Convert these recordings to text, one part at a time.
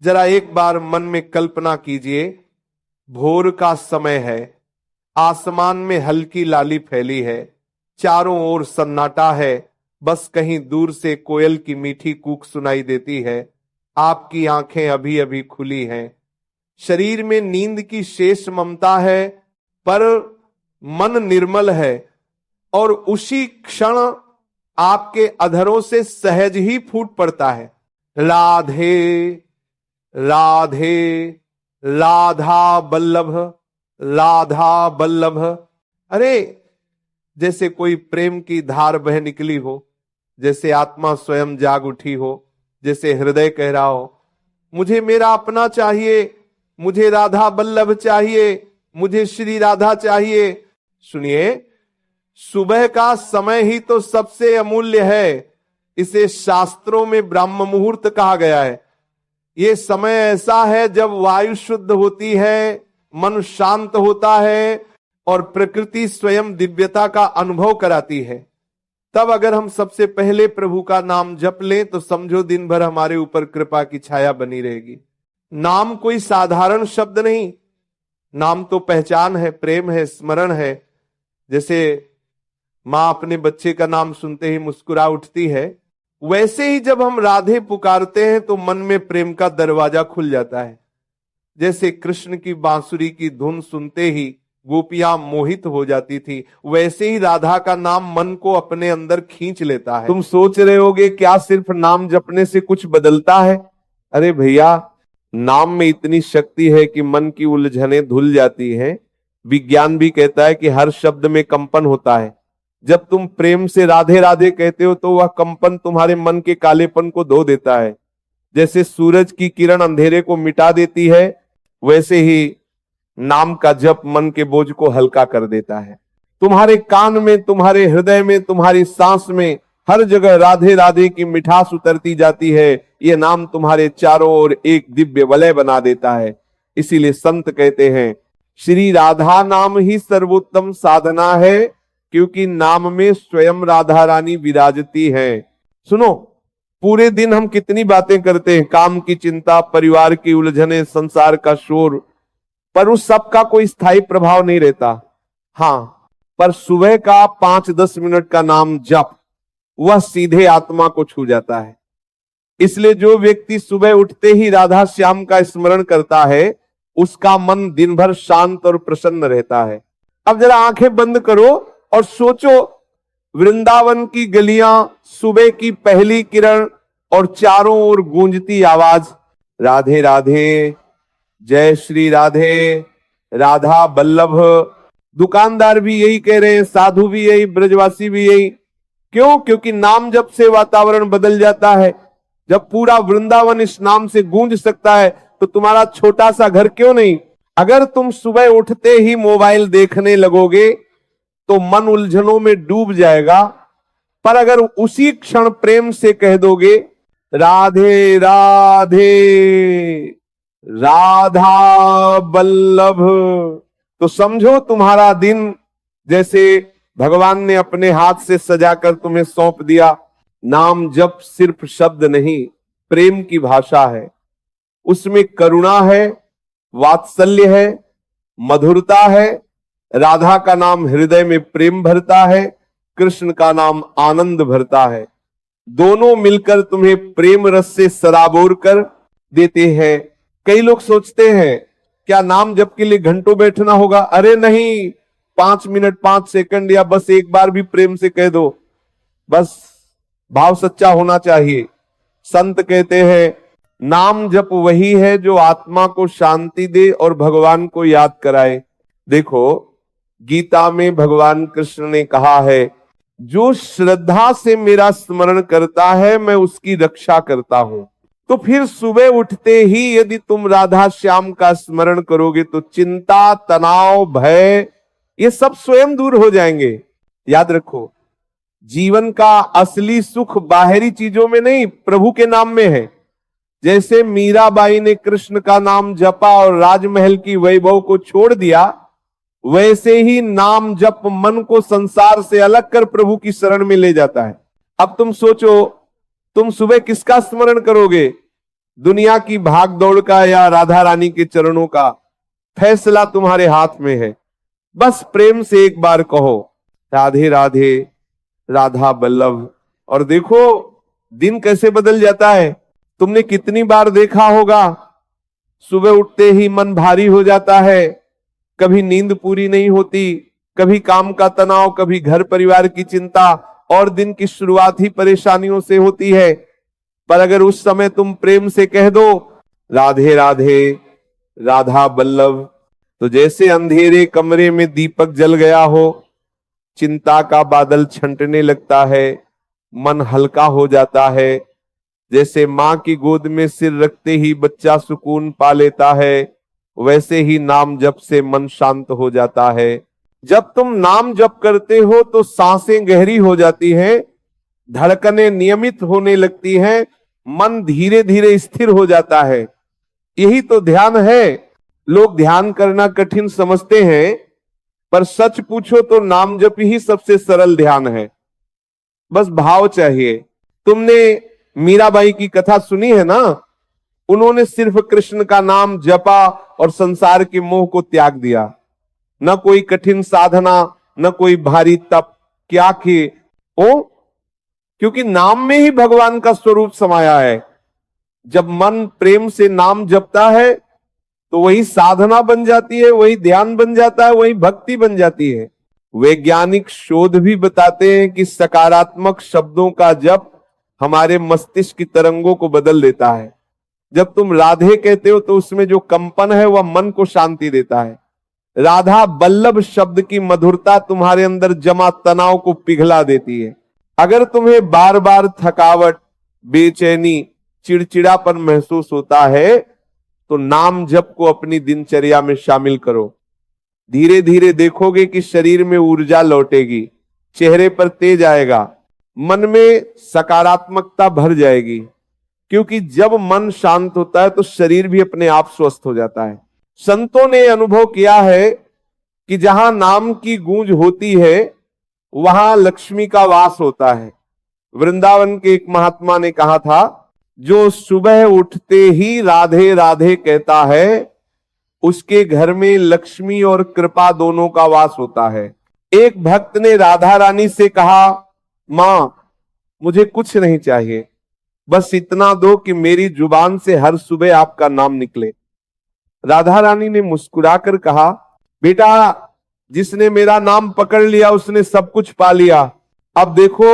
जरा एक बार मन में कल्पना कीजिए, भोर का समय है, आसमान में हल्की लाली फैली है, चारों ओर सन्नाटा है, बस कहीं दूर से कोयल की मीठी कूक सुनाई देती है। आपकी आंखें अभी अभी खुली हैं, शरीर में नींद की शेष ममता है, पर मन निर्मल है, और उसी क्षण आपके अधरों से सहज ही फूट पड़ता है, राधे राधे राधा बल्लभ, राधा बल्लभ। अरे जैसे कोई प्रेम की धार बह निकली हो, जैसे आत्मा स्वयं जाग उठी हो, जैसे हृदय कह रहा हो मुझे मेरा अपना चाहिए, मुझे राधा बल्लभ चाहिए, मुझे श्री राधा चाहिए। सुनिए, सुबह का समय ही तो सबसे अमूल्य है। इसे शास्त्रों में ब्राह्म मुहूर्त कहा गया है। ये समय ऐसा है जब वायु शुद्ध होती है, मन शांत होता है और प्रकृति स्वयं दिव्यता का अनुभव कराती है। तब अगर हम सबसे पहले प्रभु का नाम जप लें तो समझो दिन भर हमारे ऊपर कृपा की छाया बनी रहेगी। नाम कोई साधारण शब्द नहीं, नाम तो पहचान है, प्रेम है, स्मरण है। जैसे मां अपने बच्चे का नाम सुनते ही मुस्कुरा उठती है, वैसे ही जब हम राधे पुकारते हैं तो मन में प्रेम का दरवाजा खुल जाता है। जैसे कृष्ण की बांसुरी की धुन सुनते ही गोपियां मोहित हो जाती थी, वैसे ही राधा का नाम मन को अपने अंदर खींच लेता है। तुम सोच रहे होगे क्या सिर्फ नाम जपने से कुछ बदलता है? अरे भैया, नाम में इतनी शक्ति है कि मन की उलझनें धुल जाती हैं। विज्ञान भी कहता है कि हर शब्द में कंपन होता है। जब तुम प्रेम से राधे राधे कहते हो तो वह कंपन तुम्हारे मन के कालेपन को धो देता है। जैसे सूरज की किरण अंधेरे को मिटा देती है, वैसे ही नाम का जप मन के बोझ को हल्का कर देता है। तुम्हारे कान में, तुम्हारे हृदय में, तुम्हारी सांस में हर जगह राधे राधे की मिठास उतरती जाती है। ये नाम तुम्हारे चारों ओर एक दिव्य वलय बना देता है। इसीलिए संत कहते हैं श्री राधा नाम ही सर्वोत्तम साधना है, क्योंकि नाम में स्वयं राधा रानी विराजती है। सुनो, पूरे दिन हम कितनी बातें करते हैं, काम की चिंता, परिवार की उलझने, संसार का शोर, पर उस सब का कोई स्थायी प्रभाव नहीं रहता। हाँ, पर सुबह का 5-10 मिनट का नाम जप, वह सीधे आत्मा को छू जाता है। इसलिए जो व्यक्ति सुबह उठते ही राधा श्याम का स्मरण करता है, उसका मन दिन भर शांत और प्रसन्न रहता है। अब जरा आंखें बंद करो और सोचो, वृंदावन की गलियां, सुबह की पहली किरण और चारों ओर गूंजती आवाज, राधे राधे, जय श्री राधे, राधा बल्लभ। दुकानदार भी यही कह रहे हैं, साधु भी यही, ब्रजवासी भी यही। क्यों? क्योंकि नाम जप से वातावरण बदल जाता है। जब पूरा वृंदावन इस नाम से गूंज सकता है तो तुम्हारा छोटा सा घर क्यों नहीं? अगर तुम सुबह उठते ही मोबाइल देखने लगोगे तो मन उलझनों में डूब जाएगा, पर अगर उसी क्षण प्रेम से कह दोगे राधे राधे राधा बल्लभ, तो समझो तुम्हारा दिन जैसे भगवान ने अपने हाथ से सजाकर तुम्हें सौंप दिया। नाम जप सिर्फ शब्द नहीं, प्रेम की भाषा है। उसमें करुणा है, वात्सल्य है, मधुरता है। राधा का नाम हृदय में प्रेम भरता है, कृष्ण का नाम आनंद भरता है। दोनों मिलकर तुम्हें प्रेम रस से सराबोर कर देते हैं। कई लोग सोचते हैं क्या नाम जप के लिए घंटों बैठना होगा? अरे नहीं, 5 मिनट, 5 सेकंड या बस एक बार भी प्रेम से कह दो, बस भाव सच्चा होना चाहिए। संत कहते हैं नाम जप वही है जो आत्मा को शांति दे और भगवान को याद कराए। देखो, गीता में भगवान कृष्ण ने कहा है, जो श्रद्धा से मेरा स्मरण करता है मैं उसकी रक्षा करता हूं। तो फिर सुबह उठते ही यदि तुम राधा श्याम का स्मरण करोगे तो चिंता, तनाव, भय, ये सब स्वयं दूर हो जाएंगे। याद रखो, जीवन का असली सुख बाहरी चीजों में नहीं, प्रभु के नाम में है। जैसे मीराबाई ने कृष्ण का नाम जपा और राजमहल की वैभव को छोड़ दिया, वैसे ही नाम जप मन को संसार से अलग कर प्रभु की शरण में ले जाता है। अब तुम सोचो, तुम सुबह किसका स्मरण करोगे? दुनिया की भाग दौड़ का या राधा रानी के चरणों का फैसला तुम्हारे हाथ में है। बस प्रेम से एक बार कहो राधे राधे, राधा बल्लभ, और देखो दिन कैसे बदल जाता है। तुमने कितनी बार देखा होगा, सुबह उठते ही मन भारी हो जाता है, कभी नींद पूरी नहीं होती, कभी काम का तनाव, कभी घर परिवार की चिंता, और दिन की शुरुआत ही परेशानियों से होती है। पर अगर उस समय तुम प्रेम से कह दो राधे राधे, राधा बल्लभ, तो जैसे अंधेरे कमरे में दीपक जल गया हो, चिंता का बादल छंटने लगता है, मन हल्का हो जाता है। जैसे मां की गोद में सिर रखते ही बच्चा सुकून पा लेता है, वैसे ही नाम जप से मन शांत हो जाता है। जब तुम नाम जप करते हो तो सांसें गहरी हो जाती हैं, धड़कनें नियमित होने लगती हैं, मन धीरे धीरे स्थिर हो जाता है। यही तो ध्यान है। लोग ध्यान करना कठिन समझते हैं, पर सच पूछो तो नाम जप ही सबसे सरल ध्यान है। बस भाव चाहिए। तुमने मीराबाई की कथा सुनी है ना, उन्होंने सिर्फ कृष्ण का नाम जपा और संसार के मोह को त्याग दिया। न कोई कठिन साधना, न कोई भारी तप, क्या किए ओ, क्योंकि नाम में ही भगवान का स्वरूप समाया है। जब मन प्रेम से नाम जपता है तो वही साधना बन जाती है, वही ध्यान बन जाता है, वही भक्ति बन जाती है। वैज्ञानिक शोध भी बताते हैं कि सकारात्मक शब्दों का जप हमारे मस्तिष्क की तरंगों को बदल देता है। जब तुम राधे कहते हो तो उसमें जो कंपन है वह मन को शांति देता है। राधा बल्लभ शब्द की मधुरता तुम्हारे अंदर जमा तनाव को पिघला देती है। अगर तुम्हें बार बार थकावट, बेचैनी, चिड़चिड़ापन महसूस होता है तो नाम जप को अपनी दिनचर्या में शामिल करो। धीरे धीरे देखोगे कि शरीर में ऊर्जा लौटेगी, चेहरे पर तेज आएगा, मन में सकारात्मकता भर जाएगी। क्योंकि जब मन शांत होता है तो शरीर भी अपने आप स्वस्थ हो जाता है। संतों ने अनुभव किया है कि जहां नाम की गूंज होती है वहां लक्ष्मी का वास होता है। वृंदावन के एक महात्मा ने कहा था, जो सुबह उठते ही राधे राधे कहता है उसके घर में लक्ष्मी और कृपा दोनों का वास होता है। एक भक्त ने राधा रानी से कहा, मां मुझे कुछ नहीं चाहिए, बस इतना दो कि मेरी जुबान से हर सुबह आपका नाम निकले। राधा रानी ने मुस्कुराकर कहा, बेटा जिसने मेरा नाम पकड़ लिया उसने सब कुछ पा लिया। अब देखो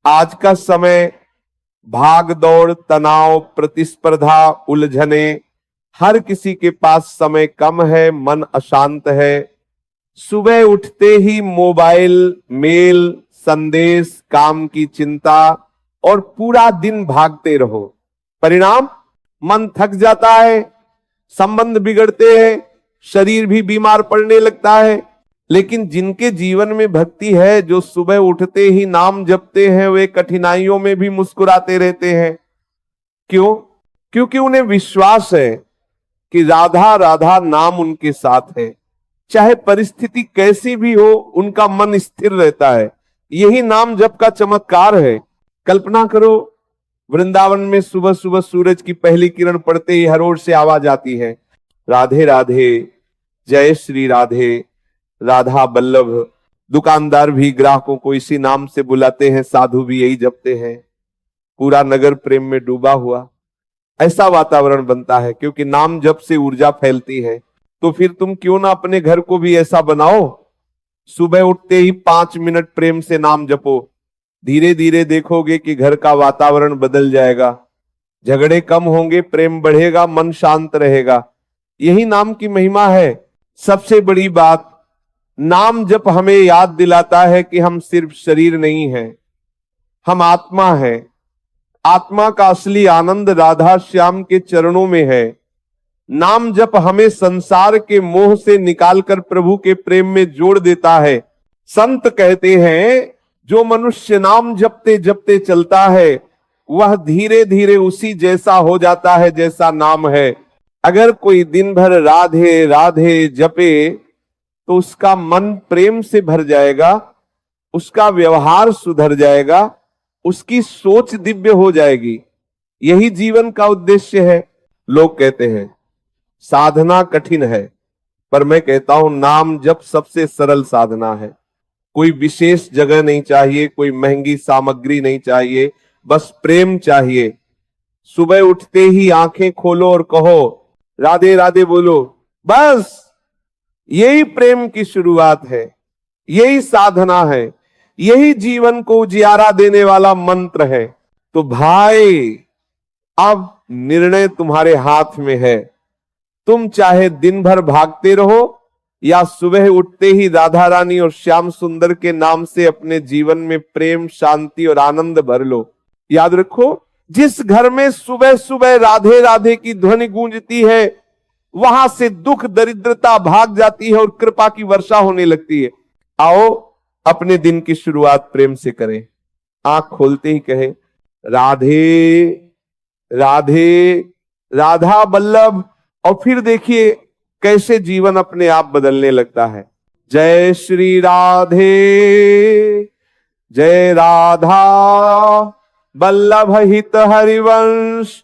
आज का समय भाग दौड़, तनाव, प्रतिस्पर्धा, उलझने, हर किसी के पास समय कम है, मन अशांत है। सुबह उठते ही मोबाइल, मेल, संदेश, काम की चिंता और पूरा दिन भागते रहो। परिणाम मन थक जाता है, संबंध बिगड़ते हैं, शरीर भी बीमार पड़ने लगता है। लेकिन जिनके जीवन में भक्ति है, जो सुबह उठते ही नाम जपते हैं, वे कठिनाइयों में भी मुस्कुराते रहते हैं। क्यों? क्योंकि उन्हें विश्वास है कि राधा राधा नाम उनके साथ है। चाहे परिस्थिति कैसी भी हो, उनका मन स्थिर रहता है। यही नाम जप का चमत्कार है। कल्पना करो, वृंदावन में सुबह सुबह सूरज की पहली किरण पड़ते ही हर ओर से आवाज आती है, राधे राधे, जय श्री राधे, राधा बल्लभ। दुकानदार भी ग्राहकों को इसी नाम से बुलाते हैं, साधु भी यही जपते हैं। पूरा नगर प्रेम में डूबा हुआ ऐसा वातावरण बनता है, क्योंकि नाम जप से ऊर्जा फैलती है। तो फिर तुम क्यों ना अपने घर को भी ऐसा बनाओ, सुबह उठते ही 5 मिनट प्रेम से नाम जपो। धीरे धीरे देखोगे कि घर का वातावरण बदल जाएगा, झगड़े कम होंगे, प्रेम बढ़ेगा, मन शांत रहेगा। यही नाम की महिमा है। सबसे बड़ी बात, नाम जप हमें याद दिलाता है कि हम सिर्फ शरीर नहीं हैं, हम आत्मा हैं। आत्मा का असली आनंद राधा श्याम के चरणों में है। नाम जप हमें संसार के मोह से निकालकर प्रभु के प्रेम में जोड़ देता है। संत कहते हैं, जो मनुष्य नाम जपते जपते चलता है वह धीरे धीरे उसी जैसा हो जाता है जैसा नाम है। अगर कोई दिन भर राधे राधे जपे तो उसका मन प्रेम से भर जाएगा, उसका व्यवहार सुधर जाएगा, उसकी सोच दिव्य हो जाएगी। यही जीवन का उद्देश्य है। लोग कहते हैं साधना कठिन है, पर मैं कहता हूं नाम जप सबसे सरल साधना है। कोई विशेष जगह नहीं चाहिए, कोई महंगी सामग्री नहीं चाहिए, बस प्रेम चाहिए। सुबह उठते ही आंखें खोलो और कहो राधे राधे बोलो, बस यही प्रेम की शुरुआत है, यही साधना है, यही जीवन को उजियारा देने वाला मंत्र है। तो भाई अब निर्णय तुम्हारे हाथ में है। तुम चाहे दिन भर भागते रहो या सुबह उठते ही राधा रानी और श्याम सुंदर के नाम से अपने जीवन में प्रेम, शांति और आनंद भर लो। याद रखो, जिस घर में सुबह सुबह राधे राधे की ध्वनि गूंजती है, वहां से दुख दरिद्रता भाग जाती है और कृपा की वर्षा होने लगती है। आओ अपने दिन की शुरुआत प्रेम से करें। आंख खोलते ही कहे राधे राधे राधा बल्लभ, और फिर देखिए कैसे जीवन अपने आप बदलने लगता है। जय श्री राधे, जय राधा बल्लभ हित हरिवंश,